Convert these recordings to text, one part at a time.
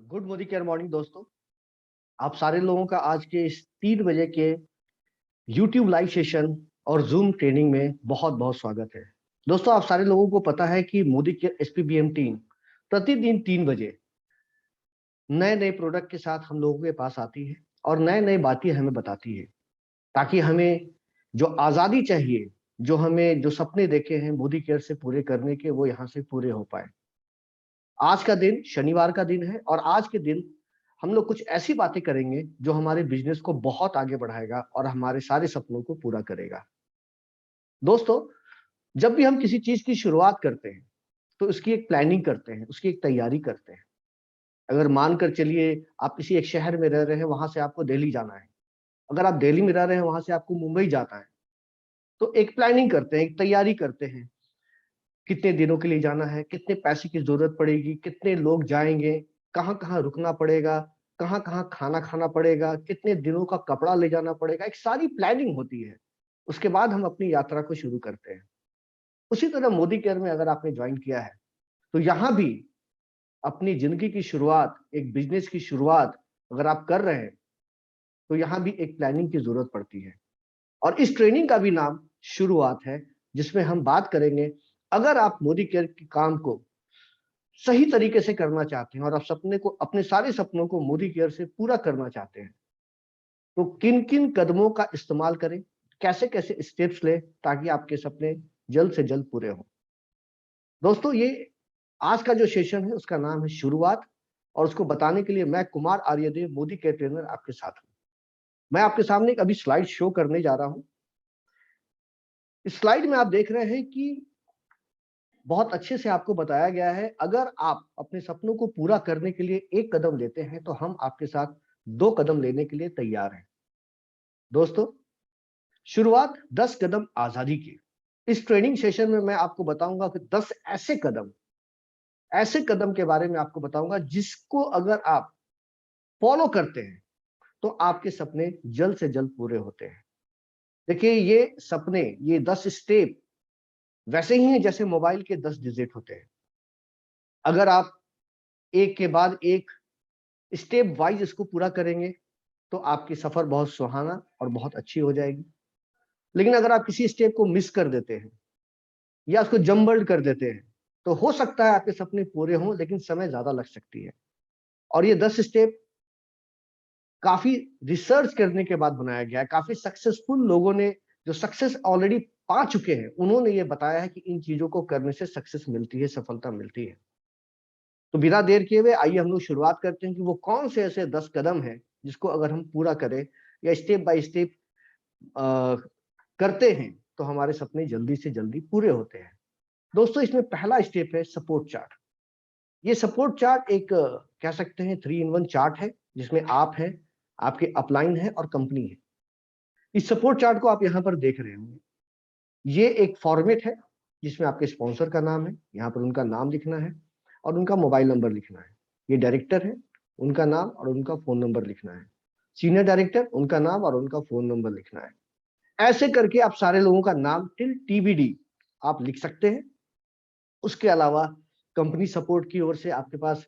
Good Modi care morning दोस्तों। आप सारे लोगों का आज के इस 3 बजे के यूट्यूब लाइव सेशन और जूम ट्रेनिंग में बहुत बहुत स्वागत है। दोस्तों, आप सारे लोगों को पता है कि मोदी केयर एसपीबीएम टीम प्रतिदिन 3 बजे नए नए प्रोडक्ट के साथ हम लोगों के पास आती है और नए नए बातें हमें बताती है, ताकि हमें जो आज़ादी चाहिए, जो हमें जो सपने देखे हैं मोदी केयर से पूरे करने के, वो यहाँ से पूरे हो पाए। आज का दिन शनिवार का दिन है और आज के दिन हम लोग कुछ ऐसी बातें करेंगे जो हमारे बिजनेस को बहुत आगे बढ़ाएगा और हमारे सारे सपनों को पूरा करेगा। दोस्तों, जब भी हम किसी चीज की शुरुआत करते हैं तो उसकी एक प्लानिंग करते हैं, उसकी एक तैयारी करते हैं। अगर मानकर चलिए आप किसी एक शहर में रह रहे हैं, वहां से आपको दिल्ली जाना है। अगर आप दिल्ली में रह रहे हैं, वहां से आपको मुंबई जाना है, तो एक प्लानिंग करते हैं, एक तैयारी करते हैं। कितने दिनों के लिए जाना है, कितने पैसे की जरूरत पड़ेगी, कितने लोग जाएंगे, कहाँ कहाँ रुकना पड़ेगा, कहाँ कहाँ खाना खाना पड़ेगा, कितने दिनों का कपड़ा ले जाना पड़ेगा, एक सारी प्लानिंग होती है। उसके बाद हम अपनी यात्रा को शुरू करते हैं। उसी तरह मोदी केयर में अगर आपने ज्वाइन किया है, तो यहाँ भी अपनी जिंदगी की शुरुआत, एक बिजनेस की शुरुआत अगर आप कर रहे हैं, तो यहाँ भी एक प्लानिंग की जरूरत पड़ती है। और इस ट्रेनिंग का भी नाम शुरुआत है, जिसमें हम बात करेंगे, अगर आप मोदी केयर के काम को सही तरीके से करना चाहते हैं और आप सपने को, अपने सारे सपनों को मोदी केयर से पूरा करना चाहते हैं, तो किन किन कदमों का इस्तेमाल करें, कैसे कैसे स्टेप्स लें, ताकि आपके सपने जल्द से जल्द पूरे हों। दोस्तों, ये आज का जो सेशन है उसका नाम है शुरुआत, और उसको बताने के लिए मैं कुमार आर्यदेव, मोदी केयर ट्रेनर, आपके साथ हूं। मैं आपके सामने एक अभी स्लाइड शो करने जा रहा हूं। इस स्लाइड में आप देख रहे हैं कि बहुत अच्छे से आपको बताया गया है, अगर आप अपने सपनों को पूरा करने के लिए एक कदम लेते हैं, तो हम आपके साथ 2 कदम लेने के लिए तैयार हैं। दोस्तों, शुरुआत 10 कदम आजादी की। इस ट्रेनिंग सेशन में मैं आपको बताऊंगा कि 10 ऐसे कदम के बारे में आपको बताऊंगा, जिसको अगर आप फॉलो करते हैं तो आपके सपने जल्द से जल्द पूरे होते हैं। देखिए, ये सपने, ये 10 स्टेप वैसे ही हैं जैसे मोबाइल के 10 डिजिट होते हैं। अगर आप एक के बाद एक स्टेप वाइज इसको पूरा करेंगे, तो आपकी सफर बहुत सुहाना और बहुत अच्छी हो जाएगी। लेकिन अगर आप किसी स्टेप को मिस कर देते हैं या उसको जम्बल्ड कर देते हैं, तो हो सकता है आपके सपने पूरे हों, लेकिन समय ज्यादा लग सकती है। और ये 10 स्टेप काफी रिसर्च करने के बाद बनाया गया है। काफी सक्सेसफुल लोगों ने, जो सक्सेस ऑलरेडी पा चुके हैं, उन्होंने ये बताया है कि इन चीजों को करने से सक्सेस मिलती है, सफलता मिलती है। तो बिना देर किए हुए आइए हम लोग शुरुआत करते हैं कि वो कौन से ऐसे 10 कदम हैं जिसको अगर हम पूरा करें या स्टेप बाय स्टेप करते हैं, तो हमारे सपने जल्दी से जल्दी पूरे होते हैं। दोस्तों, इसमें पहला स्टेप है सपोर्ट चार्ट। ये सपोर्ट चार्ट एक कह सकते हैं 3 in 1 चार्ट है, जिसमें आप हैं, आपके अपलाइन है और कंपनी है। इस सपोर्ट चार्ट को आप यहाँ पर देख रहे होंगे। ये एक फॉर्मेट है जिसमें आपके स्पॉन्सर का नाम है, यहाँ पर उनका नाम लिखना है और उनका मोबाइल नंबर लिखना है। ये डायरेक्टर है, उनका नाम और उनका फोन नंबर लिखना है। सीनियर डायरेक्टर, उनका नाम और उनका फोन नंबर लिखना है। ऐसे करके आप सारे लोगों का नाम टिल टीबीडी आप लिख सकते हैं। उसके अलावा कंपनी सपोर्ट की ओर से आपके पास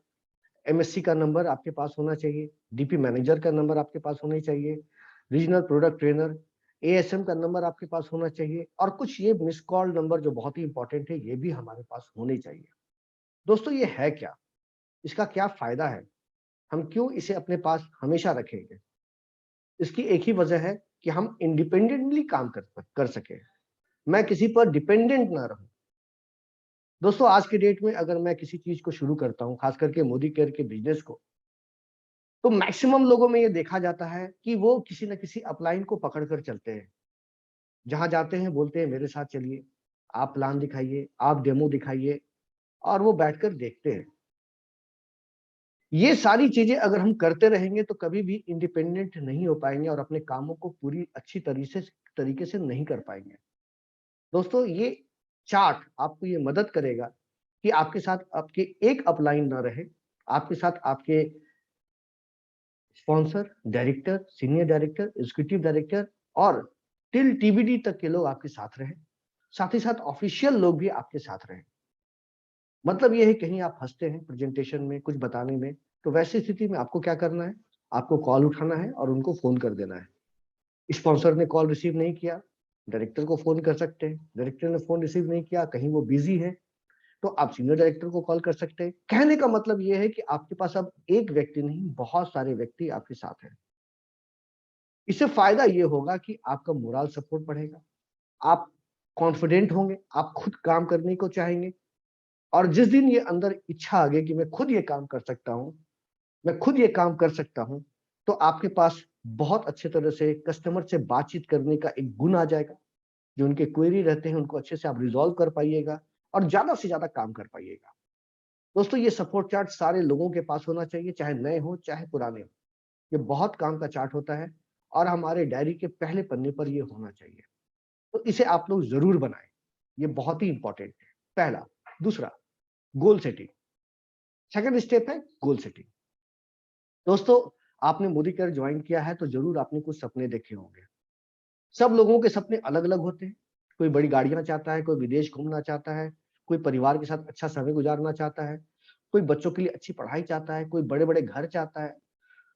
एमएससी का नंबर आपके पास होना चाहिए, डीपी मैनेजर का नंबर आपके पास होना चाहिए, रीजनल प्रोडक्ट ट्रेनर एएसएम का नंबर आपके पास होना चाहिए, और कुछ ये मिस कॉल नंबर जो बहुत ही इंपॉर्टेंट है, ये भी हमारे पास होने चाहिए। दोस्तों, ये है क्या, इसका क्या फायदा है, हम क्यों इसे अपने पास हमेशा रखेंगे? इसकी एक ही वजह है कि हम इंडिपेंडेंटली काम कर सके, मैं किसी पर डिपेंडेंट ना रहूं। दोस्तों, आज के डेट में अगर मैं किसी चीज को शुरू करता हूं, खास करके मोदी केयर के बिजनेस को, तो मैक्सिमम लोगों में ये देखा जाता है कि वो किसी न किसी अपलाइन को पकड़ कर चलते हैं। जहां जाते हैं बोलते हैं मेरे साथ चलिए, आप प्लान दिखाइए, आप डेमो दिखाइए, और वो बैठकर देखते हैं। ये सारी चीजें अगर हम करते रहेंगे तो कभी भी इंडिपेंडेंट नहीं हो पाएंगे और अपने कामों को पूरी अच्छी तरीके से नहीं कर पाएंगे। दोस्तों, ये चार्ट आपको ये मदद करेगा कि आपके साथ आपके एक अपलाइन ना रहे, आपके साथ आपके sponsor, director, senior director, executive director और टिल टीबीडी तक के लोग आपके साथ रहे। साथ ही साथ ऑफिशियल लोग भी आपके साथ रहे। मतलब ये है, कहीं आप हंसते हैं प्रेजेंटेशन में कुछ बताने में, तो वैसी स्थिति में आपको क्या करना है, आपको कॉल उठाना है और उनको फोन कर देना है। स्पॉन्सर ने कॉल रिसीव नहीं किया, डायरेक्टर को फोन कर सकते हैं। डायरेक्टर ने फोन रिसीव नहीं किया, कहीं वो बिजी है, तो आप सीनियर डायरेक्टर को कॉल कर सकते हैं। कहने का मतलब ये है कि आपके पास अब एक व्यक्ति नहीं, बहुत सारे व्यक्ति आपके साथ हैं। इससे फायदा ये होगा कि आपका मोरल सपोर्ट बढ़ेगा, आप कॉन्फिडेंट होंगे, आप खुद काम करने को चाहेंगे। और जिस दिन ये अंदर इच्छा आ गई कि मैं खुद ये काम कर सकता हूँ, मैं खुद ये काम कर सकता हूँ, तो आपके पास बहुत अच्छे तरह से कस्टमर से बातचीत करने का एक गुण आ जाएगा। जो उनके क्वेरी रहते हैं उनको अच्छे से आप रिजॉल्व कर पाइएगा और ज्यादा से ज्यादा काम कर पाइएगा। दोस्तों, ये सपोर्ट चार्ट सारे लोगों के पास होना चाहिए, चाहे नए हो चाहे पुराने हो। ये बहुत काम का चार्ट होता है और हमारे डायरी के पहले पन्ने पर ये होना चाहिए। तो इसे आप लोग जरूर बनाएं, ये बहुत ही इंपॉर्टेंट है। पहला। दूसरा, गोल सेटिंग। सेकंड स्टेप है गोल सेटिंग। दोस्तों, आपने मोदी केयर ज्वाइन किया है तो जरूर आपने कुछ सपने देखे होंगे। सब लोगों के सपने अलग अलग होते हैं। कोई बड़ी गाड़ियां चाहता है, कोई विदेश घूमना चाहता है, कोई परिवार के साथ अच्छा समय गुजारना चाहता है, कोई बच्चों के लिए अच्छी पढ़ाई चाहता है, कोई बड़े बड़े घर चाहता है।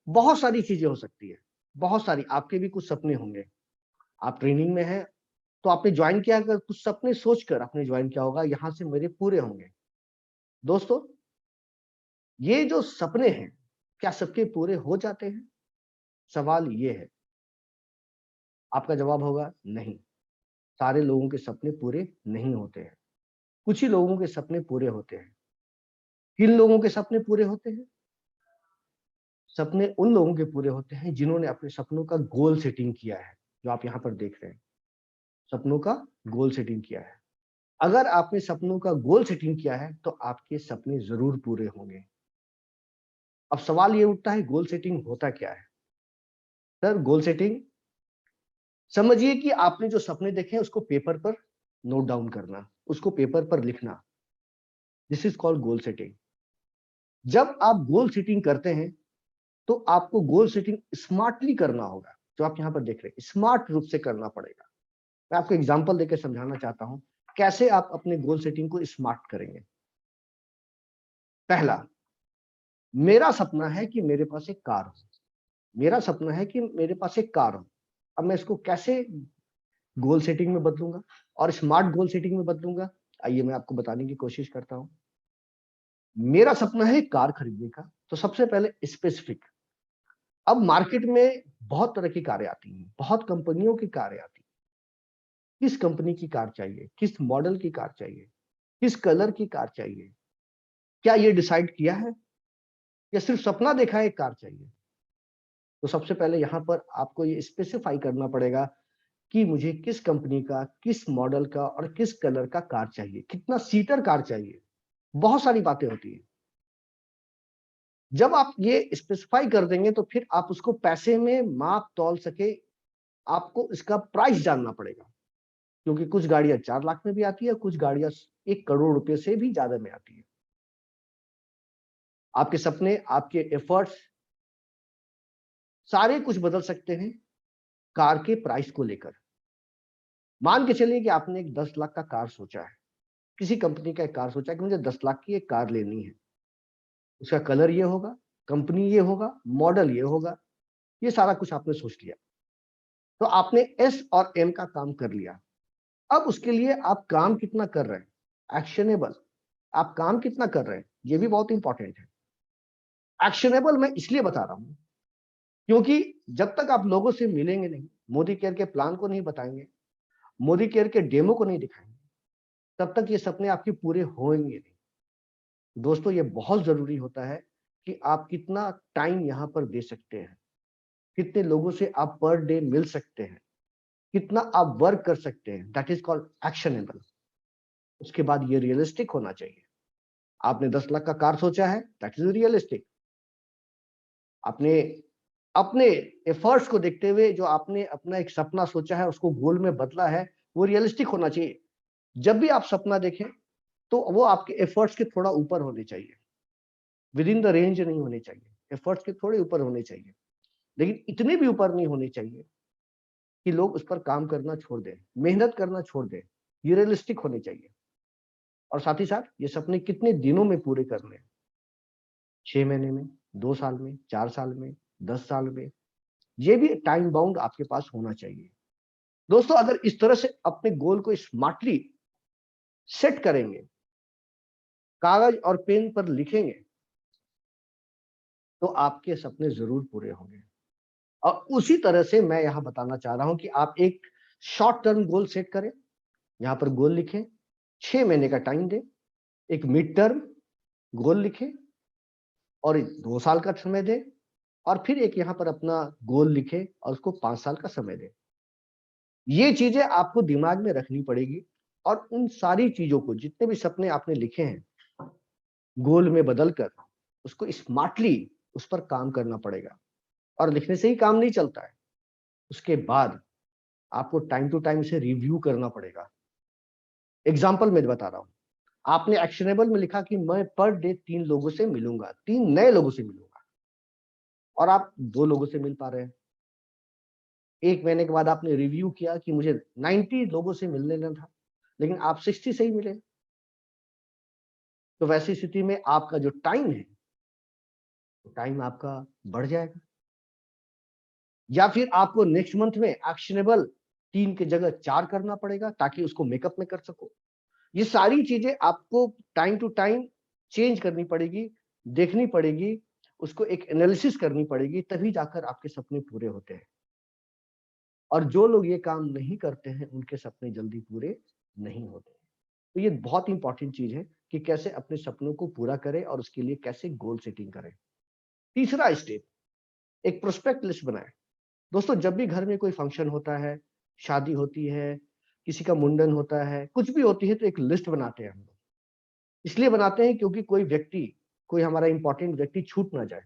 बहुत सारी चीजें हो सकती है, बहुत सारी। आपके भी कुछ सपने होंगे। आप ट्रेनिंग में हैं तो आपने ज्वाइन किया, अगर कुछ सपने सोचकर आपने ज्वाइन किया होगा, यहाँ से मेरे पूरे होंगे। दोस्तों, ये जो सपने हैं, क्या सबके पूरे हो जाते हैं? सवाल ये है। आपका जवाब होगा नहीं। सारे लोगों के सपने पूरे नहीं होते हैं। कुछ ही लोगों के सपने पूरे होते हैं। किन लोगों के सपने पूरे होते हैं? सपने उन लोगों के पूरे होते हैं जिन्होंने अपने सपनों का गोल सेटिंग किया है, जो आप यहाँ पर देख रहे हैं। सपनों का गोल सेटिंग किया है। अगर आपने सपनों का गोल सेटिंग किया है तो आपके सपने जरूर पूरे होंगे। अब सवाल ये उठता है, गोल सेटिंग होता क्या है? सर, गोल सेटिंग समझिए कि आपने जो सपने देखे हैं उसको पेपर पर नोट डाउन करना, उसको पेपर पर लिखना। This is called goal setting. जब आप गोल सेटिंग करते हैं तो आपको गोल सेटिंग स्मार्टली करना होगा। जो आप यहाँ पर देख रहे हैं, स्मार्ट रूप से करना पड़ेगा। मैं आपको एग्जांपल देकर समझाना चाहता हूं कैसे आप अपने गोल सेटिंग को स्मार्ट करेंगे। पहला, मेरा सपना है कि मेरे पास एक कार हो। मेरा सपना है कि मेरे पास एक कार हो। अब मैं इसको कैसे गोल सेटिंग में बदलूंगा और स्मार्ट गोल सेटिंग में बदलूंगा, आइए मैं आपको बताने की कोशिश करता हूं। मेरा सपना है कार खरीदने का, तो सबसे पहले स्पेसिफिक। अब मार्केट में बहुत तरह की कारें आती हैं, बहुत कंपनियों की कारें आती हैं। किस कंपनी की कार चाहिए, किस मॉडल की कार चाहिए, किस कलर की कार चाहिए, क्या ये डिसाइड किया है या सिर्फ सपना देखा है एक कार चाहिए? तो सबसे पहले यहाँ पर आपको ये स्पेसिफाई करना पड़ेगा कि मुझे किस कंपनी का, किस मॉडल का और किस कलर का कार चाहिए, कितना सीटर कार चाहिए। बहुत सारी बातें होती है। जब आप ये स्पेसिफाई कर देंगे तो फिर आप उसको पैसे में माप तौल सके। आपको इसका प्राइस जानना पड़ेगा, क्योंकि कुछ गाड़ियां 4 लाख में भी आती है, कुछ गाड़ियां 1 करोड़ रुपए से भी ज्यादा में आती है। आपके सपने, आपके एफर्ट्स सारे कुछ बदल सकते हैं कार के प्राइस को लेकर। मान के चलिए कि आपने एक 10 लाख का कार सोचा है, किसी कंपनी का एक कार सोचा है कि मुझे 10 लाख की एक कार लेनी है। उसका कलर ये होगा, कंपनी ये होगा, मॉडल ये होगा, ये सारा कुछ आपने सोच लिया। तो आपने एस और एम का काम कर लिया। अब उसके लिए आप काम कितना कर रहे हैं, एक्शनेबल। आप काम कितना कर रहे हैं, ये भी बहुत इंपॉर्टेंट है। एक्शनेबल मैं इसलिए बता रहा हूं क्योंकि जब तक आप लोगों से मिलेंगे नहीं, मोदी केयर के प्लान को नहीं बताएंगे, मोदी केयर के डेमो को नहीं दिखाएंगे, तब तक ये सपने आपके पूरे होंगे नहीं। दोस्तों, ये बहुत जरूरी होता है कि आप कितना टाइम यहाँ पर दे सकते हैं, कितने लोगों से आप पर डे मिल सकते हैं, कितना आप वर्क कर सकते हैं। That is called actionable. उसके बाद ये रियलिस्टिक होना चाहिए। आपने 10 लाख का कार सोचा है, दैट इज रियलिस्टिक। आपने अपने एफर्ट्स को देखते हुए जो आपने अपना एक सपना सोचा है उसको गोल में बदला है, वो रियलिस्टिक होना चाहिए। जब भी आप सपना देखें तो वो आपके एफर्ट्स के थोड़ा ऊपर होने चाहिए, विद इन द रेंज नहीं होने चाहिए, एफर्ट्स के थोड़े ऊपर होने चाहिए, लेकिन इतने भी ऊपर नहीं होने चाहिए कि लोग उस पर काम करना छोड़ दें, मेहनत करना छोड़ दें। ये रियलिस्टिक होने चाहिए। और साथ ही साथ ये सपने कितने दिनों में पूरे करने हैं? 6 महीने में, 2 साल में, 4 साल में, 10 साल में, ये भी टाइम बाउंड आपके पास होना चाहिए। दोस्तों, अगर इस तरह से अपने गोल को स्मार्टली सेट करेंगे, कागज और पेन पर लिखेंगे, तो आपके सपने जरूर पूरे होंगे। और उसी तरह से मैं यहां बताना चाह रहा हूं कि आप एक शॉर्ट टर्म गोल सेट करें, यहां पर गोल लिखें, 6 महीने का टाइम दें, एक मिड टर्म गोल लिखें और 2 साल का समय दें, और फिर एक यहां पर अपना गोल लिखें और उसको 5 साल का समय दें। ये चीजें आपको दिमाग में रखनी पड़ेगी, और उन सारी चीजों को, जितने भी सपने आपने लिखे हैं, गोल में बदलकर उसको स्मार्टली उस पर काम करना पड़ेगा। और लिखने से ही काम नहीं चलता है, उसके बाद आपको टाइम टू टाइम इसे रिव्यू करना पड़ेगा। एग्जाम्पल मैं बता रहा हूं, आपने एक्शनेबल में लिखा कि मैं पर डे 3 लोगों से मिलूंगा, 3 नए लोगों से मिलूंगा, और आप 2 लोगों से मिल पा रहे हैं। 1 महीने के बाद आपने रिव्यू किया कि मुझे 90 लोगों से मिलने लेना था, लेकिन आप 60 से ही मिले। तो वैसी स्थिति में आपका जो टाइम है, टाइम आपका बढ़ जाएगा। या फिर आपको नेक्स्ट मंथ में एक्शनेबल 3 की जगह 4 करना पड़ेगा, ताकि उसको मेकअप में कर सको। ये सारी चीजें आपको टाइम टू टाइम चेंज करनी पड़ेगी, देखनी पड़ेगी, उसको एक एनालिसिस करनी पड़ेगी, तभी जाकर आपके सपने पूरे होते हैं। और जो लोग ये काम नहीं करते हैं, उनके सपने जल्दी पूरे नहीं होते। तो ये बहुत इंपॉर्टेंट चीज है कि कैसे अपने सपनों को पूरा करें और उसके लिए कैसे गोल सेटिंग करें। तीसरा स्टेप, एक प्रोस्पेक्ट लिस्ट बनाएं। दोस्तों, जब भी घर में कोई फंक्शन होता है, शादी होती है, किसी का मुंडन होता है, कुछ भी होती है, तो एक लिस्ट बनाते हैं हम लोग। इसलिए बनाते हैं क्योंकि कोई व्यक्ति, कोई हमारा इंपॉर्टेंट व्यक्ति छूट ना जाए।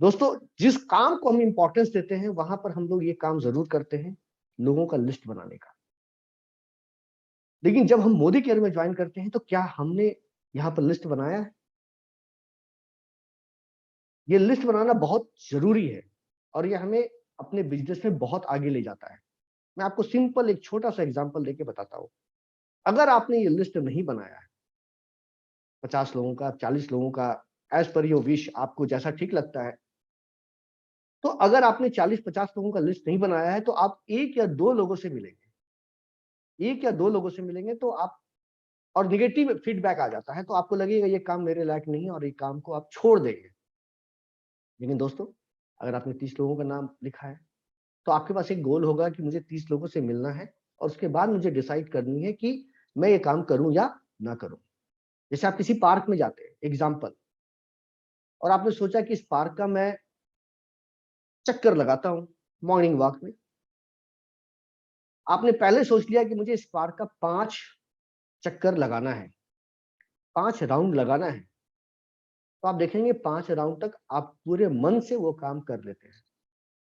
दोस्तों, जिस काम को हम इंपॉर्टेंस देते हैं, वहां पर हम लोग ये काम जरूर करते हैं, लोगों का लिस्ट बनाने का। लेकिन जब हम मोदी केयर में ज्वाइन करते हैं, तो क्या हमने यहाँ पर लिस्ट बनाया है? ये लिस्ट बनाना बहुत जरूरी है, और ये हमें अपने बिजनेस में बहुत आगे ले जाता है। मैं आपको सिंपल एक छोटा सा एग्जांपल देके बताता हूँ। अगर आपने ये लिस्ट नहीं बनाया है, 50 लोगों का, 40 लोगों का, एज पर योर विश, आपको जैसा ठीक लगता है, तो अगर आपने 40-50 लोगों का लिस्ट नहीं बनाया है, तो आप 1 या 2 लोगों से मिलेंगे। 1 या 2 लोगों से मिलेंगे तो आप, और निगेटिव फीडबैक आ जाता है, तो आपको लगेगा ये काम मेरे लायक नहीं है, और ये काम को आप छोड़ देंगे। लेकिन दोस्तों, अगर आपने 30 लोगों का नाम लिखा है, तो आपके पास एक गोल होगा कि मुझे 30 लोगों से मिलना है, और उसके बाद मुझे डिसाइड करनी है कि मैं ये काम करूं या ना करूं। जैसे आप किसी पार्क में जाते हैं, एग्जाम्पल, और आपने सोचा कि इस पार्क का मैं चक्कर लगाता हूं मॉर्निंग वॉक में। आपने पहले सोच लिया कि मुझे इस पार्क का 5 चक्कर लगाना है, 5 राउंड लगाना है। तो आप देखेंगे 5 राउंड तक आप पूरे मन से वो काम कर लेते हैं।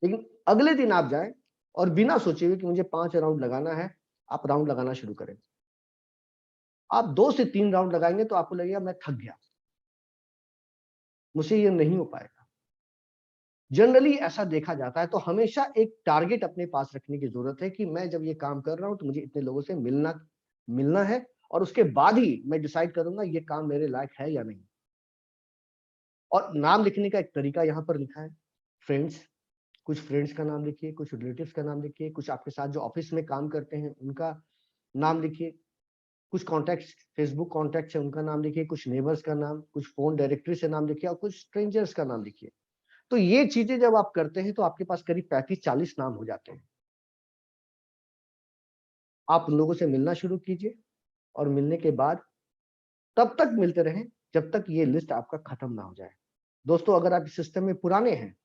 लेकिन अगले दिन आप जाए और बिना सोचे हुए कि मुझे 5 राउंड लगाना है, आप राउंड लगाना शुरू करें। आप 2 से 3 राउंड लगाएंगे तो आपको लगेगा मैं थक गया, मुझसे ये नहीं हो पाएगा। जनरली ऐसा देखा जाता है। तो हमेशा एक टारगेट अपने पास रखने की जरूरत है कि मैं जब ये काम कर रहा हूं, तो मुझे इतने लोगों से मिलना मिलना है, और उसके बाद ही मैं डिसाइड करूंगा ये काम मेरे लायक है या नहीं। और नाम लिखने का एक तरीका यहाँ पर लिखा है। फ्रेंड्स, कुछ फ्रेंड्स का नाम लिखिए, कुछ रिलेटिव्स का नाम लिखिए, कुछ आपके साथ जो ऑफिस में काम करते हैं उनका नाम लिखिए, कुछ कॉन्टैक्ट्स, फेसबुक कॉन्टैक्ट्स है उनका नाम लिखिए, कुछ नेबर्स का नाम, कुछ फोन डायरेक्टरी से नाम लिखिए, और कुछ स्ट्रेंजर्स का नाम लिखिए। तो ये चीजें जब आप करते हैं, तो आपके पास करीब 35-40 नाम हो जाते हैं। आप उन लोगों से मिलना शुरू कीजिए, और मिलने के बाद तब तक मिलते रहें जब तक ये लिस्ट आपका खत्म ना हो जाए। दोस्तों, अगर आप इस सिस्टम में पुराने हैं,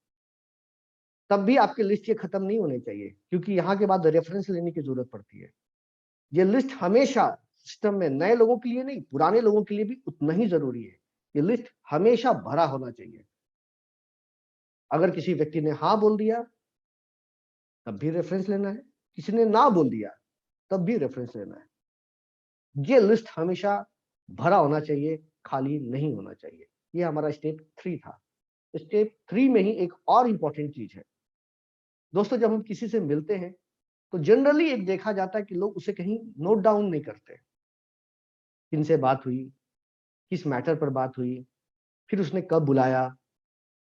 तब भी आपकी लिस्ट ये खत्म नहीं होनी चाहिए, क्योंकि यहाँ के बाद रेफरेंस लेने की जरूरत पड़ती है। ये लिस्ट हमेशा सिस्टम में नए लोगों के लिए नहीं, पुराने लोगों के लिए भी उतना ही जरूरी है। ये लिस्ट हमेशा भरा होना चाहिए। अगर किसी व्यक्ति ने हाँ बोल दिया, तब भी रेफरेंस लेना है। किसी ने ना बोल दिया, तब भी रेफरेंस लेना है। ये लिस्ट हमेशा भरा होना चाहिए, खाली नहीं होना चाहिए। ये हमारा स्टेप 3 था। स्टेप 3 में ही एक और इंपॉर्टेंट चीज है। दोस्तों, जब हम किसी से मिलते हैं, तो जनरली एक देखा जाता है कि लोग उसे कहीं नोट डाउन नहीं करते। किनसे बात हुई, किस मैटर पर बात हुई, फिर उसने कब बुलाया,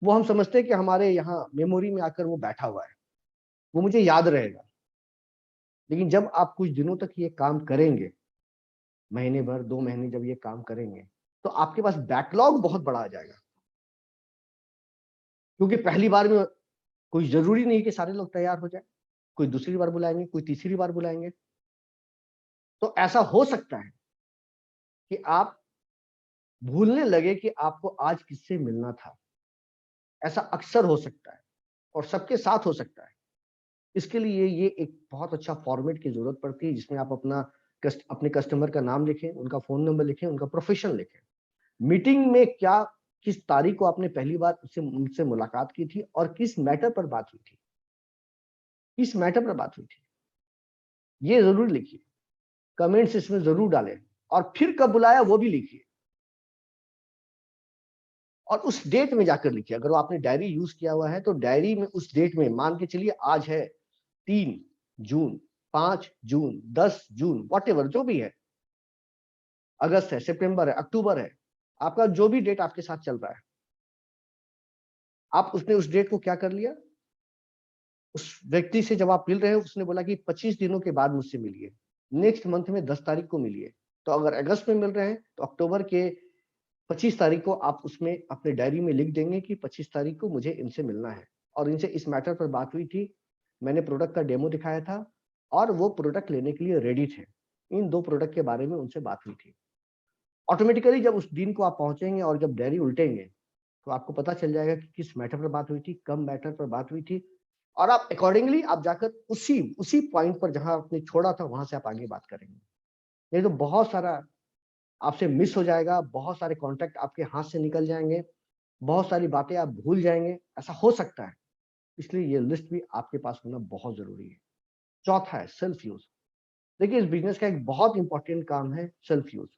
वो हम समझते हैं कि हमारे यहाँ मेमोरी में आकर वो बैठा हुआ है, वो मुझे याद रहेगा। लेकिन जब आप कुछ दिनों तक ये काम करेंगे, महीने भर 2 महीने जब ये काम करेंगे, तो आपके पास बैकलॉग बहुत बड़ा आ जाएगा। क्योंकि पहली बार में कोई जरूरी नहीं कि सारे लोग तैयार हो जाए, कोई दूसरी बार बुलाएंगे, कोई तीसरी बार बुलाएंगे। तो ऐसा हो सकता है कि आप भूलने लगे कि आपको आज किससे मिलना था। ऐसा अक्सर हो सकता है और सबके साथ हो सकता है। इसके लिए ये एक बहुत अच्छा फॉर्मेट की जरूरत पड़ती है, जिसमें आप अपने कस्टमर का नाम लिखें, उनका फोन नंबर लिखें, उनका प्रोफेशन लिखें, मीटिंग में क्या, किस तारीख को आपने पहली बार उनसे मुलाकात की थी और किस मैटर पर बात हुई थी, किस मैटर पर बात हुई थी, ये जरूर लिखिए। कमेंट्स इसमें जरूर डालें और फिर कब बुलाया वो भी लिखिए और उस डेट में जाकर लिखिए। अगर आपने डायरी यूज किया हुआ है तो डायरी में उस डेट में, मान के चलिए आज है 3 जून, 5 जून, 10 जून, वॉट जो भी है, अगस्त है, सितंबर है, अक्टूबर है, आपका जो भी डेट आपके साथ चल रहा है, आप उसने उस डेट को क्या कर लिया, उस व्यक्ति से जब आप मिल रहे हैं उसने बोला कि 25 दिनों के बाद मुझसे मिलिए, नेक्स्ट मंथ में 10 तारीख को मिलिए। तो अगर अगस्त में मिल रहे हैं तो अक्टूबर के 25 तारीख को आप उसमें अपने डायरी में लिख देंगे कि 25 तारीख को मुझे इनसे मिलना है और इनसे इस मैटर पर बात हुई थी, मैंने प्रोडक्ट का डेमो दिखाया था और वो प्रोडक्ट लेने के लिए रेडी थे, इन 2 प्रोडक्ट के बारे में उनसे बात हुई थी। ऑटोमेटिकली जब उस दिन को आप पहुंचेंगे और जब डायरी उल्टेंगे तो आपको पता चल जाएगा कि किस मैटर पर बात हुई थी, कब मैटर पर बात हुई थी, और आप अकॉर्डिंगली आप जाकर उसी उसी पॉइंट पर जहां आपने छोड़ा था वहां से आप आगे बात करेंगे। नहीं तो बहुत सारा आपसे मिस हो जाएगा, बहुत सारे कॉन्टैक्ट आपके हाथ से निकल जाएंगे, बहुत सारी बातें आप भूल जाएंगे, ऐसा हो सकता है। इसलिए ये लिस्ट भी आपके पास होना बहुत जरूरी है। चौथा है सेल्फ यूज। देखिए, इस बिजनेस का एक बहुत इंपॉर्टेंट काम है सेल्फ यूज।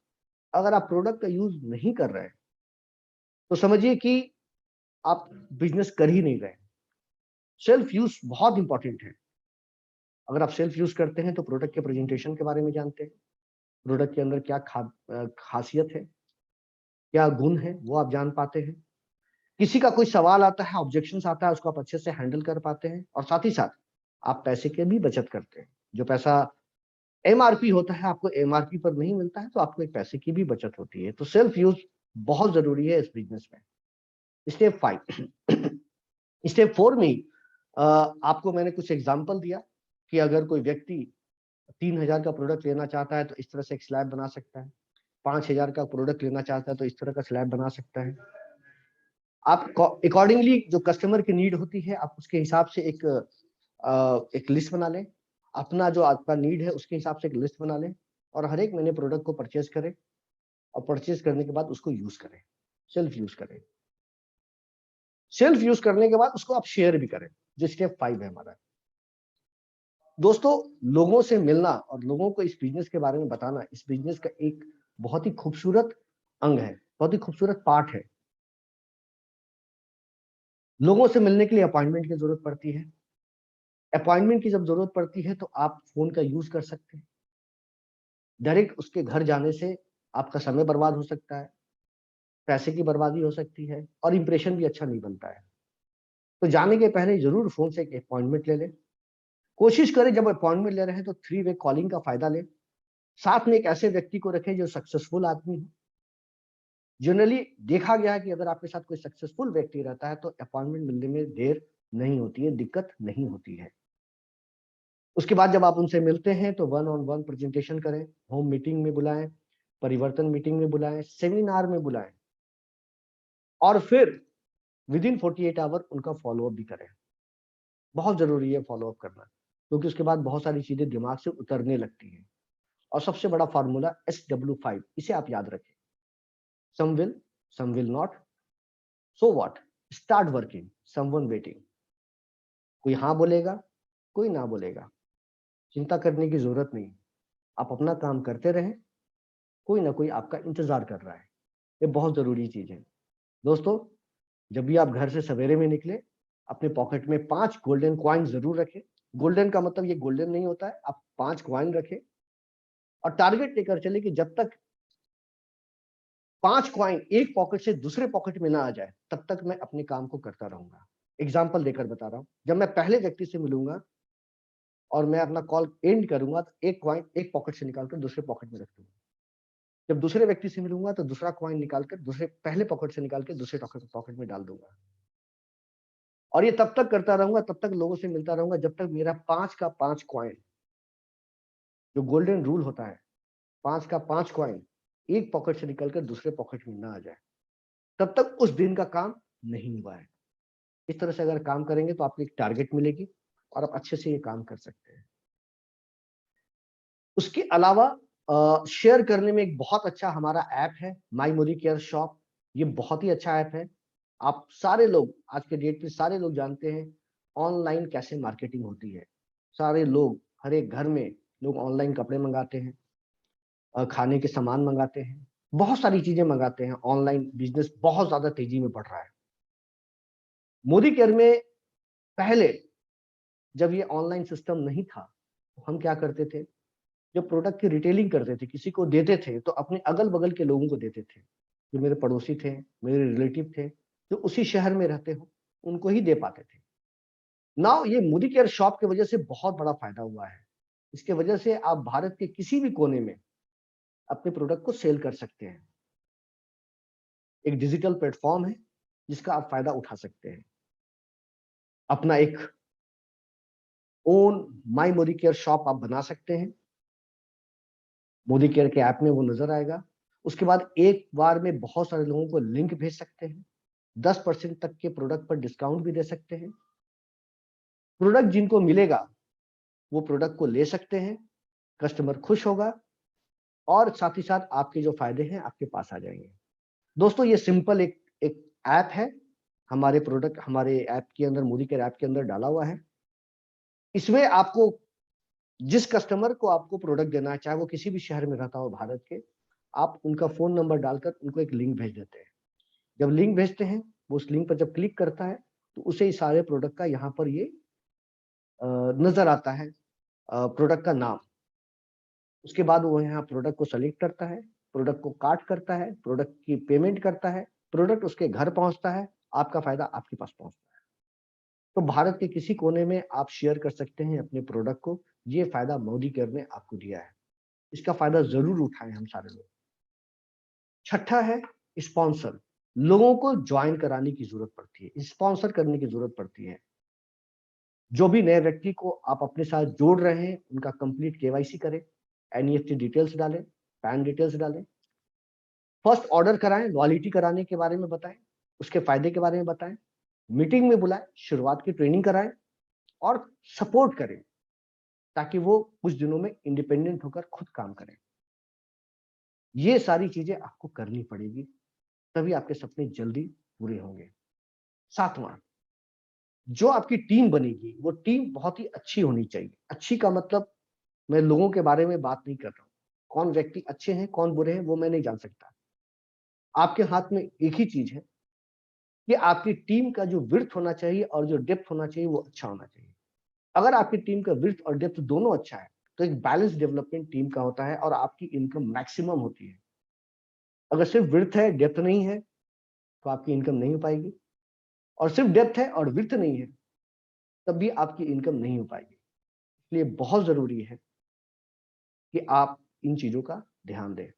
अगर आप प्रोडक्ट का यूज नहीं कर रहे हैं तो समझिए कि आप बिजनेस कर ही नहीं रहे। सेल्फ यूज बहुत इंपॉर्टेंट है। अगर आप सेल्फ यूज करते हैं तो प्रोडक्ट के प्रेजेंटेशन के बारे में जानते हैं, प्रोडक्ट के अंदर क्या खासियत है, क्या गुण है, वो आप जान पाते हैं। किसी का कोई सवाल आता है, ऑब्जेक्शंस आता है, उसको आप अच्छे से हैंडल कर पाते हैं और साथ ही साथ आप पैसे के भी बचत करते हैं। जो पैसा एमआरपी होता है आपको एमआरपी पर नहीं मिलता है, तो आपको एक पैसे की भी बचत होती है। तो सेल्फ यूज बहुत जरूरी है इस बिजनेस में। स्टेप 5 स्टेप 4 में आपको मैंने कुछ एग्जांपल दिया कि अगर कोई व्यक्ति 3,000 का प्रोडक्ट लेना चाहता है तो इस तरह से एक स्लैब बना सकता है, 5,000 का प्रोडक्ट लेना चाहता है तो इस तरह का स्लैब बना सकता है। आप अकॉर्डिंगली जो कस्टमर की नीड होती है आप उसके हिसाब से एक लिस्ट बना लें, अपना जो आपका नीड है उसके हिसाब से एक लिस्ट बना लें और हर एक महीने प्रोडक्ट को परचेज करें और परचेज करने के बाद उसको यूज करें, सेल्फ यूज करें। सेल्फ यूज करने के बाद उसको आप शेयर भी करें, जो स्टेप 5 है हमारा। दोस्तों, लोगों से मिलना और लोगों को इस बिजनेस के बारे में बताना इस बिजनेस का एक बहुत ही खूबसूरत अंग है, बहुत ही खूबसूरत पार्ट है। लोगों से मिलने के लिए अपॉइंटमेंट की जरूरत पड़ती है। अपॉइंटमेंट की जब जरूरत पड़ती है तो आप फोन का यूज कर सकते हैं। डायरेक्ट उसके घर जाने से आपका समय बर्बाद हो सकता है, पैसे की बर्बादी हो सकती है और इंप्रेशन भी अच्छा नहीं बनता है। तो जाने के पहले जरूर फोन से एक अपॉइंटमेंट ले लें। कोशिश करें जब अपॉइंटमेंट ले रहे हैं तो 3 वे कॉलिंग का फायदा लें। साथ में एक ऐसे व्यक्ति को रखें जो सक्सेसफुल आदमी हो। जनरली देखा गया है कि अगर आपके साथ कोई सक्सेसफुल व्यक्ति रहता है तो अपॉइंटमेंट मिलने में देर नहीं होती है, दिक्कत नहीं होती है। उसके बाद जब आप उनसे मिलते हैं तो 1-on-1 प्रेजेंटेशन करें, होम मीटिंग में बुलाएं, परिवर्तन मीटिंग में बुलाएं, सेमिनार में बुलाएं और फिर विदिन 48 आवर उनका फॉलोअप भी करें। बहुत जरूरी है फॉलोअप करना, क्योंकि उसके बाद बहुत सारी चीजें दिमाग से उतरने लगती हैं। और सबसे बड़ा फार्मूला SW5, इसे आप याद रखें। Some will not, so what, start working, someone waiting. कोई हाँ बोलेगा, कोई ना बोलेगा, चिंता करने की जरूरत नहीं। आप अपना काम करते रहें, कोई ना कोई आपका इंतजार कर रहा है। ये बहुत जरूरी चीज है। दोस्तों, जब भी आप घर से सवेरे में निकले अपने पॉकेट में 5 गोल्डन कॉइन जरूर रखें। गोल्डन का मतलब ये गोल्डन नहीं होता है, आप 5 कॉइन रखें और टारगेट लेकर चले कि जब तक 5 कॉइन एक पॉकेट से दूसरे पॉकेट में ना आ जाए, तब तक मैं अपने काम को करता रहूंगा। एग्जाम्पल देकर बता रहा हूं, जब मैं पहले व्यक्ति से मिलूंगा और मैं अपना कॉल एंड करूंगा, तो एक कॉइन एक पॉकेट से निकालकर दूसरे पॉकेट में रख दूंगा। जब दूसरे व्यक्ति से मिलूंगा तो दूसरा कॉइन निकालकर दूसरे पहले पॉकेट से निकाल के दूसरे पॉकेट में डाल दूंगा। और ये तब तक करता रहूंगा, तब तक लोगों से मिलता रहूंगा, जब तक मेरा 5 का 5 कॉइन, जो गोल्डन रूल होता है, 5 का 5 कॉइन एक पॉकेट से निकलकर दूसरे पॉकेट में ना आ जाए, तब तक उस दिन का काम नहीं हुआ है। इस तरह से अगर काम करेंगे तो आपको एक टारगेट मिलेगी और आप अच्छे से ये काम कर सकते हैं। उसके अलावा शेयर करने में एक बहुत अच्छा हमारा ऐप है माई मोदी केयर शॉप। ये बहुत ही अच्छा ऐप है। आप सारे लोग आज के डेट में सारे लोग जानते हैं ऑनलाइन कैसे मार्केटिंग होती है। सारे लोग, हर एक घर में लोग ऑनलाइन कपड़े मंगाते हैं, खाने के सामान मंगाते हैं, बहुत सारी चीजें मंगाते हैं। ऑनलाइन बिजनेस बहुत ज्यादा तेजी में बढ़ रहा है। मोदी केयर में पहले जब ये ऑनलाइन सिस्टम नहीं था, तो हम क्या करते थे, जब प्रोडक्ट की रिटेलिंग करते थे, किसी को देते थे, तो अपने अगल बगल के लोगों को देते थे, जो मेरे पड़ोसी थे, मेरे रिलेटिव थे, जो उसी शहर में रहते हो, उनको ही दे पाते थे। नाउ ये मोदी केयर शॉप की वजह से बहुत बड़ा फायदा हुआ है। इसके वजह से आप भारत के किसी भी कोने में अपने प्रोडक्ट को सेल कर सकते हैं। एक डिजिटल प्लेटफॉर्म है जिसका आप फायदा उठा सकते हैं। अपना एक own my Modi care shop आप बना सकते हैं। मोदी केयर के ऐप में वो नजर आएगा। उसके बाद एक बार में बहुत सारे लोगों को लिंक भेज सकते हैं। 10% तक के प्रोडक्ट पर डिस्काउंट भी दे सकते हैं। प्रोडक्ट जिनको मिलेगा वो प्रोडक्ट को ले सकते हैं, कस्टमर खुश होगा और साथ ही साथ आपके जो फायदे हैं आपके पास आ जाएंगे। दोस्तों, ये सिंपल एक एक ऐप है। हमारे प्रोडक्ट हमारे ऐप के अंदर, मोदी केयर ऐप के अंदर डाला हुआ है। इसमें आपको जिस कस्टमर को आपको प्रोडक्ट देना है, चाहे वो किसी भी शहर में रहता हो भारत के, आप उनका फोन नंबर डालकर उनको एक लिंक भेज देते हैं। जब लिंक भेजते हैं, वो उस लिंक पर जब क्लिक करता है तो उसे इस सारे प्रोडक्ट का यहाँ पर ये नजर आता है, प्रोडक्ट का नाम। उसके बाद वो यहाँ प्रोडक्ट को सेलेक्ट करता है, प्रोडक्ट को काट करता है, प्रोडक्ट की पेमेंट करता है, प्रोडक्ट उसके घर पहुंचता है, आपका फायदा आपके पास पहुंचता है। तो भारत के किसी कोने में आप शेयर कर सकते हैं अपने प्रोडक्ट को। ये फायदा मोदी केयर ने आपको दिया है, इसका फायदा जरूर उठाएं हम सारे लोग। छठा है स्पॉन्सर। लोगों को ज्वाइन कराने की जरूरत पड़ती है, स्पॉन्सर करने की जरूरत पड़ती है। जो भी नए व्यक्ति को आप अपने साथ जोड़ रहे हैं, उनका कंप्लीट केवाईसी करें, एनईएफटी डिटेल्स डालें, पैन डिटेल्स डालें, फर्स्ट ऑर्डर कराएं, लॉयल्टी कराने के बारे में बताएं, उसके फायदे के बारे में बताएं, मीटिंग में बुलाएं, शुरुआत की ट्रेनिंग कराएं और सपोर्ट करें, ताकि वो कुछ दिनों में इंडिपेंडेंट होकर खुद काम करें। ये सारी चीजें आपको करनी पड़ेगी, तभी आपके सपने जल्दी पूरे होंगे। सातवां, जो आपकी टीम बनेगी वो टीम बहुत ही अच्छी होनी चाहिए। अच्छी का मतलब, मैं लोगों के बारे में बात नहीं कर रहा हूं। कौन व्यक्ति अच्छे हैं कौन बुरे हैं वो मैं नहीं जान सकता। आपके हाथ में एक ही चीज है कि आपकी टीम का जो विड्थ होना चाहिए और जो डेप्थ होना चाहिए वो अच्छा होना चाहिए। अगर आपकी टीम का विड्थ और डेप्थ दोनों अच्छा है तो एक बैलेंस डेवलपमेंट टीम का होता है और आपकी इनकम मैक्सिमम होती है। अगर सिर्फ विड्थ है डेप्थ नहीं है तो आपकी इनकम नहीं हो पाएगी, और सिर्फ डेप्थ है और विड्थ नहीं है तब भी आपकी इनकम नहीं हो पाएगी। इसलिए बहुत जरूरी है कि आप इन चीजों का ध्यान दें।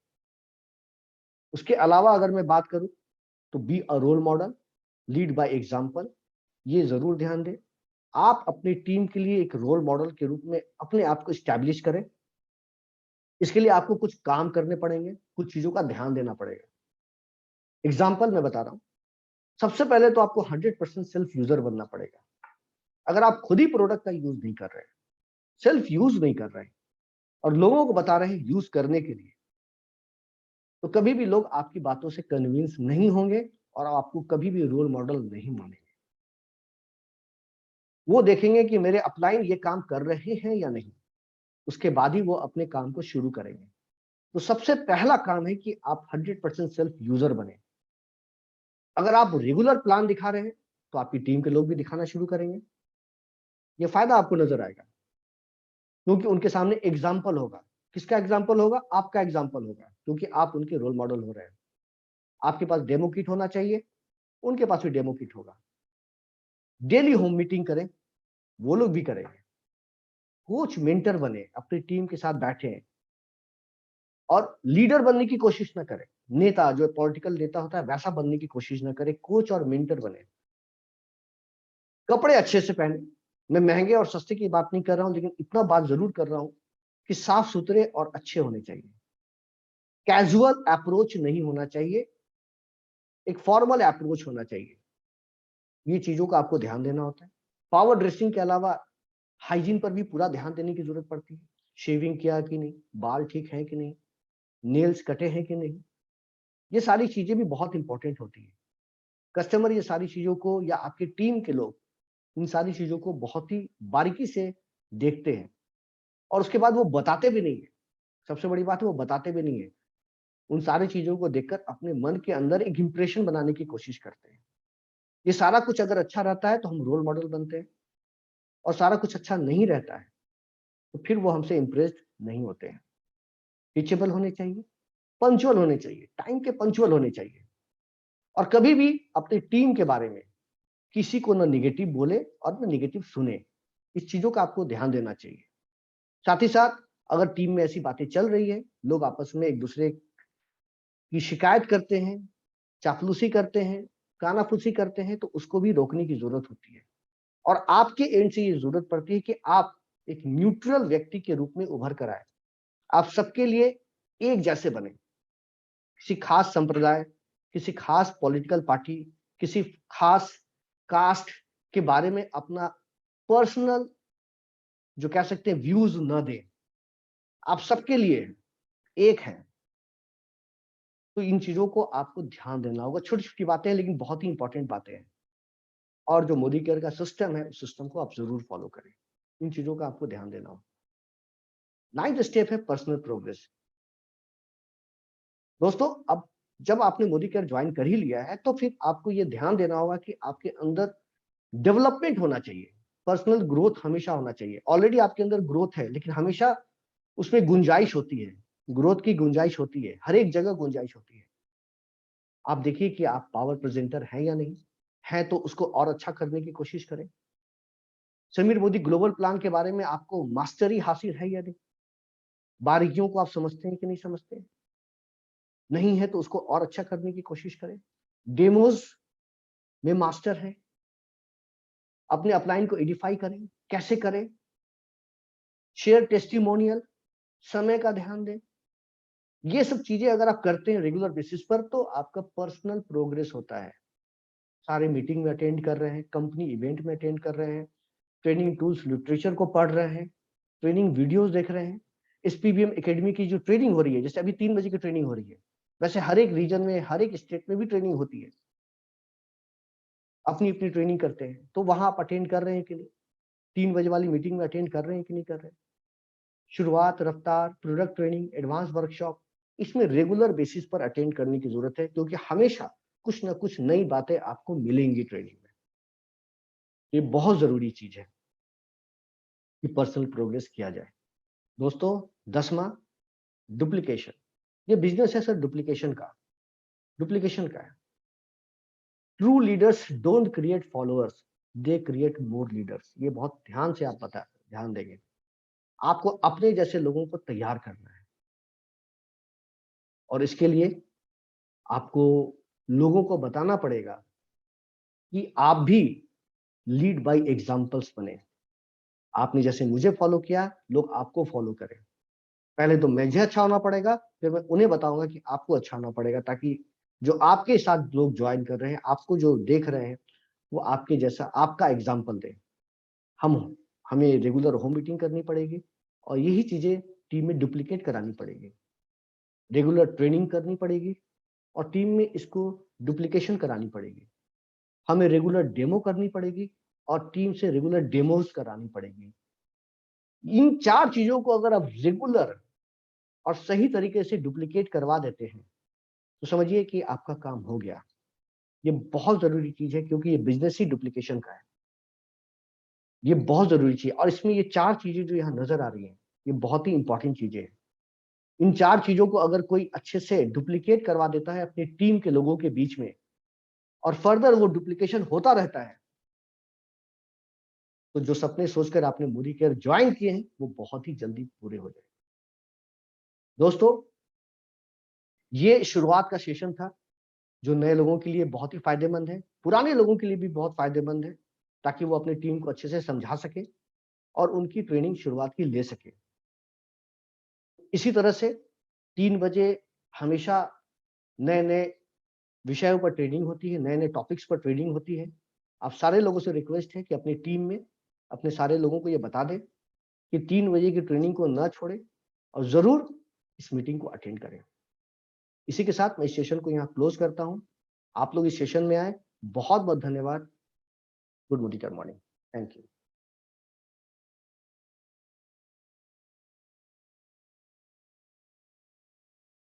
उसके अलावा अगर मैं बात करूं तो be a role model, lead by example. ये जरूर ध्यान दें, आप अपनी टीम के लिए एक रोल मॉडल के रूप में अपने आप को स्टैब्लिश करें। इसके लिए आपको कुछ काम करने पड़ेंगे, कुछ चीजों का ध्यान देना पड़ेगा। एग्जाम्पल मैं बता रहा हूं। सबसे पहले तो आपको 100% सेल्फ यूजर बनना पड़ेगा। अगर आप खुद ही प्रोडक्ट का यूज नहीं कर रहे, सेल्फ यूज नहीं कर रहे और लोगों को बता रहे हैं यूज करने के लिए, तो कभी भी लोग आपकी बातों से कन्विंस नहीं होंगे और आपको कभी भी रोल मॉडल नहीं मानेंगे। वो देखेंगे कि मेरे अपलाइन ये काम कर रहे हैं या नहीं, उसके बाद ही वो अपने काम को शुरू करेंगे। तो सबसे पहला काम है कि आप 100% सेल्फ यूजर बने। अगर आप रेगुलर प्लान दिखा रहे हैं तो आपकी टीम के लोग भी दिखाना शुरू करेंगे। ये फायदा आपको नजर आएगा क्योंकि उनके सामने एग्जाम्पल होगा। किसका एग्जाम्पल होगा? आपका एग्जाम्पल होगा, क्योंकि आप उनके रोल मॉडल हो रहे हैं। आपके पास डेमो किट होना चाहिए, उनके पास भी डेमो किट होगा। डेली होम मीटिंग करें, वो लोग भी करेंगे। कोच मेंटर बने, अपनी टीम के साथ बैठे और लीडर बनने की कोशिश ना करें। नेता, जो पॉलिटिकल नेता होता है वैसा बनने की कोशिश ना करें, कोच और मेंटर बने। कपड़े अच्छे से पहने। मैं महंगे और सस्ते की बात नहीं कर रहा हूं, लेकिन इतना बात जरूर कर रहा हूं कि साफ सुथरे और अच्छे होने चाहिए। कैजुअल अप्रोच नहीं होना चाहिए, एक फॉर्मल अप्रोच होना चाहिए। ये चीजों का आपको ध्यान देना होता है। पावर ड्रेसिंग के अलावा हाइजीन पर भी पूरा ध्यान देने की जरूरत पड़ती है। शेविंग किया कि नहीं, बाल ठीक है कि नहीं, नेल्स कटे हैं कि नहीं, ये सारी चीजें भी बहुत इंपॉर्टेंट होती है। कस्टमर ये सारी चीजों को, या आपकी टीम के लोग इन सारी चीजों को बहुत ही बारीकी से देखते हैं, और उसके बाद वो बताते भी नहीं है। सबसे बड़ी बात है, वो बताते भी नहीं है। उन सारी चीजों को देखकर अपने मन के अंदर एक इंप्रेशन बनाने की कोशिश करते हैं। ये सारा कुछ अगर अच्छा रहता है तो हम रोल मॉडल बनते हैं, और सारा कुछ अच्छा नहीं रहता है तो फिर वो हमसे इम्प्रेस्ड नहीं होते हैं। टीचेबल होने चाहिए, पंचुअल होने चाहिए, टाइम के पंचुअल होने चाहिए, और कभी भी अपनी टीम के बारे में किसी को ना निगेटिव बोले और ना निगेटिव सुने। इस चीजों का आपको ध्यान देना चाहिए। साथ ही साथ अगर टीम में ऐसी बातें चल रही है, लोग आपस में एक दूसरे की शिकायत करते हैं, चापलूसी करते हैं, कानाफूसी करते हैं, तो उसको भी रोकने की जरूरत होती है। और आपके एंड से ये जरूरत पड़ती है कि आप एक न्यूट्रल व्यक्ति के रूप में उभर कर आए। आप सबके लिए एक जैसे बने। किसी खास संप्रदाय, किसी खास पॉलिटिकल पार्टी, किसी खास कास्ट के बारे में अपना पर्सनल, जो कह सकते हैं, व्यूज न दें। आप सबके लिए एक हैं। तो इन चीजों को आपको ध्यान देना होगा। छोटी छोटी बातें हैं, लेकिन बहुत ही इंपॉर्टेंट बातें हैं। और जो मोदी केयर का सिस्टम है, उस सिस्टम को आप जरूर फॉलो करें। इन चीजों का आपको ध्यान देना होगा। 9th स्टेप है पर्सनल प्रोग्रेस। दोस्तों, अब जब आपने मोदी केयर ज्वाइन कर ही लिया है, तो फिर आपको ये ध्यान देना होगा कि आपके अंदर डेवलपमेंट होना चाहिए। पर्सनल ग्रोथ हमेशा होना चाहिए। ऑलरेडी आपके अंदर ग्रोथ है, लेकिन हमेशा उसमें गुंजाइश होती है। ग्रोथ की गुंजाइश होती है, हर एक जगह गुंजाइश होती है। आप देखिए कि आप पावर प्रेजेंटर हैं या नहीं है, तो उसको और अच्छा करने की कोशिश करें। समीर मोदी ग्लोबल प्लान के बारे में आपको मास्टरी हासिल है या नहीं, बारीकियों को आप समझते हैं कि नहीं समझते, नहीं है तो उसको और अच्छा करने की कोशिश करें। डेमोज में मास्टर है, अपने अपलाइन को एडिफाई करें। कैसे करें? शेयर टेस्टिमोनियल, समय का ध्यान दें। ये सब चीजें अगर आप करते हैं रेगुलर बेसिस पर, तो आपका पर्सनल प्रोग्रेस होता है। सारे मीटिंग में अटेंड कर रहे हैं, कंपनी इवेंट में अटेंड कर रहे हैं, ट्रेनिंग टूल्स लिटरेचर को पढ़ रहे हैं, ट्रेनिंग वीडियोस देख रहे हैं। एसपीबीएम एकेडमी की जो ट्रेनिंग हो रही है, जैसे अभी 3 बजे की ट्रेनिंग हो रही है, वैसे हर एक रीजन में, हर एक स्टेट में भी ट्रेनिंग होती है। अपनी अपनी ट्रेनिंग करते हैं, तो वहां आप अटेंड कर रहे हैं कि नहीं? 3 बजे वाली मीटिंग में अटेंड कर रहे हैं कि नहीं कर रहे हैं? शुरुआत, रफ्तार, प्रोडक्ट ट्रेनिंग, एडवांस वर्कशॉप, इसमें रेगुलर बेसिस पर अटेंड करने की जरूरत है, क्योंकि हमेशा कुछ ना कुछ नई बातें आपको मिलेंगी ट्रेनिंग में। ये बहुत जरूरी चीज है कि पर्सनल प्रोग्रेस किया जाए। दोस्तों, 10वां, डुप्लीकेशन। ये बिजनेस है सर डुप्लीकेशन का। डुप्लीकेशन का है। True leaders don't create followers, they create more leaders. ये बहुत ध्यान से आप ध्यान देंगे। आपको अपने जैसे लोगों को तैयार करना है, और इसके लिए आपको लोगों को बताना पड़ेगा कि आप भी लीड बाय एग्जांपल्स बने। आपने जैसे मुझे फॉलो किया, लोग आपको फॉलो करें। पहले तो मुझे अच्छा होना पड़ेगा, फिर मैं उन्हें बताऊंगा कि आपको अच्छा होना पड़ेगा, ताकि जो आपके साथ लोग ज्वाइन कर रहे हैं, आपको जो देख रहे हैं, वो आपके जैसा, आपका एग्जाम्पल दें। हम हमें रेगुलर होम मीटिंग करनी पड़ेगी, और यही चीजें टीम में डुप्लीकेट करानी पड़ेगी। रेगुलर ट्रेनिंग करनी पड़ेगी, और टीम में इसको डुप्लीकेशन करानी पड़ेगी। हमें रेगुलर डेमो करनी पड़ेगी, और टीम से रेगुलर डेमोज करानी पड़ेगी। इन 4 चीजों को अगर आप रेगुलर और सही तरीके से डुप्लीकेट करवा देते हैं, तो समझिए कि आपका काम हो गया। ये बहुत जरूरी चीज है, क्योंकि ये बिजनेस ही डुप्लीकेशन का है। ये बहुत जरूरी चीज है, और इसमें ये 4 चीजें जो यहाँ नजर आ रही हैं, ये बहुत ही इंपॉर्टेंट चीजें हैं। इन 4 चीजों को अगर कोई अच्छे से डुप्लीकेट करवा देता है अपनी टीम के लोगों के बीच में, और फर्दर वो डुप्लीकेशन होता रहता है, तो जो सपने सोचकर आपने मोदी केयर ज्वाइन किए हैं वो बहुत ही जल्दी पूरे हो जाएंगे। दोस्तों, ये शुरुआत का सेशन था जो नए लोगों के लिए बहुत ही फायदेमंद है, पुराने लोगों के लिए भी बहुत फायदेमंद है, ताकि वो अपनी टीम को अच्छे से समझा सके और उनकी ट्रेनिंग शुरुआत की ले सके। इसी तरह से 3 बजे हमेशा नए-नए विषयों पर ट्रेनिंग होती है, नए-नए टॉपिक्स पर ट्रेनिंग होती है। आप सारे लोगों से रिक्वेस्ट है कि अपनी टीम में अपने सारे लोगों को ये बता दें कि 3 बजे की ट्रेनिंग को ना छोड़ें और ज़रूर इस मीटिंग को अटेंड करें। इसी के साथ मैं इस सेशन को यहाँ क्लोज़ करता हूँ। आप लोग इस सेशन में आए, बहुत-बहुत धन्यवाद। Good morning. Thank you.